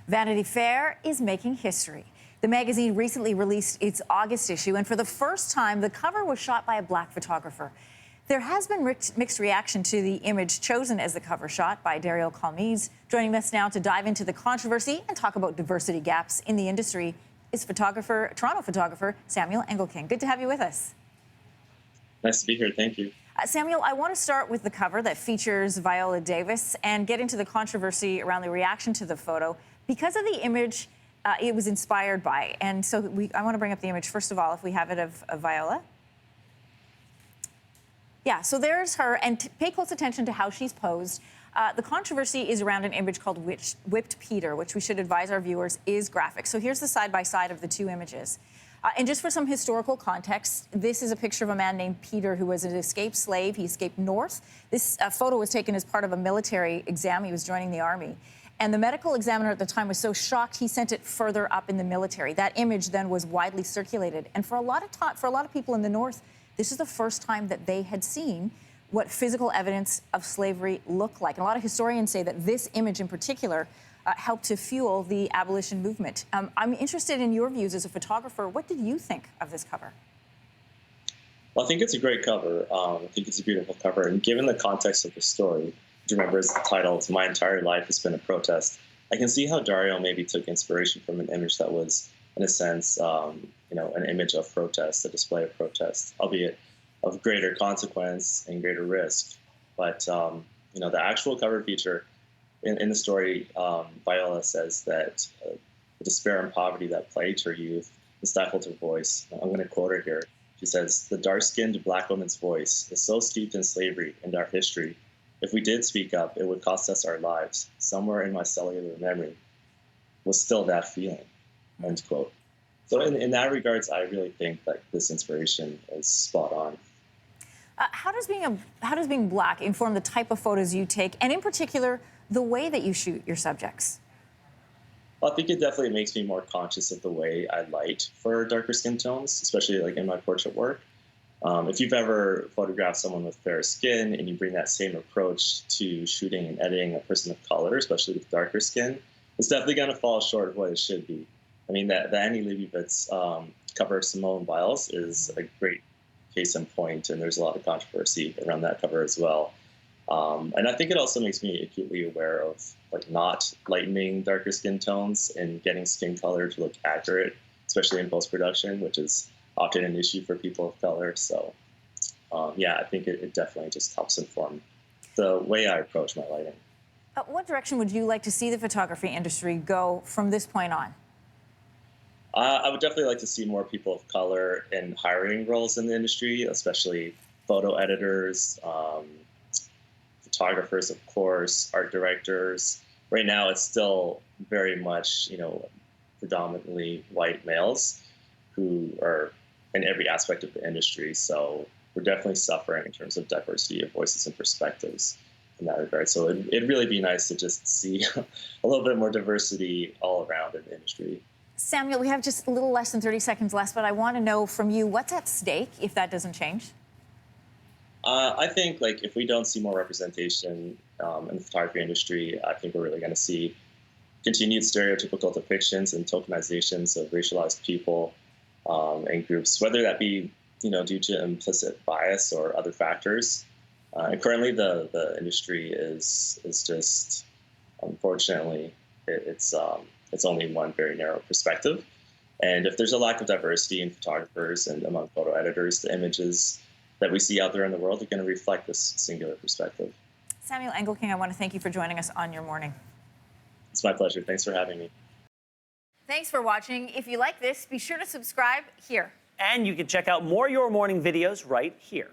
Vanity Fair is making history. The magazine recently released its August issue, and for the first time, the cover was shot by a black photographer. There has been mixed reaction to the image chosen as the cover shot by Decolonize. Joining us now to dive into the controversy and talk about diversity gaps in the industry is Toronto photographer Samuel Engelking. Good to have you with us. Nice to be here. Thank you. Samuel, I want to start with the cover that features Viola Davis and get into the controversy around the reaction to the photo because of the image it was inspired by. And so I want to bring up the image, first of all, if we have it, of Viola. Yeah, so there's her, and pay close attention to how she's posed. The controversy is around an image called Whipped Peter, which we should advise our viewers is graphic. So here's the side-by-side of the two images. And just for some historical context, this is a picture of a man named Peter who was an escaped slave. He escaped north. This photo was taken as part of a military exam. He was joining the army. And the medical examiner at the time was so shocked, he sent it further up in the military. That image then was widely circulated. And for a lot of people in the north, this is the first time that they had seen what physical evidence of slavery looked like. And a lot of historians say that this image in particular helped to fuel the abolition movement. I'm interested in your views as a photographer. What did you think of this cover? Well, I think it's a great cover. I think it's a beautiful cover. And given the context of the story, which remember is the title, "My Entire Life Has Been a Protest," I can see how Dario maybe took inspiration from an image that was, in a sense, an image of protest, a display of protest, albeit of greater consequence and greater risk. But, the actual cover feature in the story, Viola says that the despair and poverty that plagued her youth stifled her voice. I'm going to quote her here. She says, "The dark-skinned black woman's voice is so steeped in slavery and our history. If we did speak up, it would cost us our lives. Somewhere in my cellular memory was still that feeling," end quote. So in that regards, I really think that this inspiration is spot on. How does being black inform the type of photos you take, and in particular, the way that you shoot your subjects? Well, I think it definitely makes me more conscious of the way I light for darker skin tones, especially like in my portrait work. If you've ever photographed someone with fair skin and you bring that same approach to shooting and editing a person of color, especially with darker skin, it's definitely going to fall short of what it should be. I mean, the Annie Leibovitz cover of Simone Biles is a great case in point, and there's a lot of controversy around that cover as well. And I think it also makes me acutely aware of not lightening darker skin tones and getting skin color to look accurate, especially in post-production, which is often an issue for people of color. So, I think it definitely just helps inform the way I approach my lighting. What direction would you like to see the photography industry go from this point on? I would definitely like to see more people of color in hiring roles in the industry, especially photo editors, photographers, of course, art directors. Right now, it's still very much, predominantly white males who are in every aspect of the industry. So we're definitely suffering in terms of diversity of voices and perspectives in that regard. So it'd really be nice to just see a little bit more diversity all around in the industry. Samuel, we have just a little less than 30 seconds left, but I want to know from you, what's at stake if that doesn't change? I think if we don't see more representation in the photography industry, I think we're really going to see continued stereotypical depictions and tokenizations of racialized people and groups, whether that be due to implicit bias or other factors. And currently, the industry is just, unfortunately, it's only one very narrow perspective. And if there's a lack of diversity in photographers and among photo editors, the images that we see out there in the world are going to reflect this singular perspective. Samuel Engelking, I want to thank you for joining us on Your Morning. It's my pleasure. Thanks for having me. Thanks for watching. If you like this, be sure to subscribe here. And you can check out more Your Morning videos right here.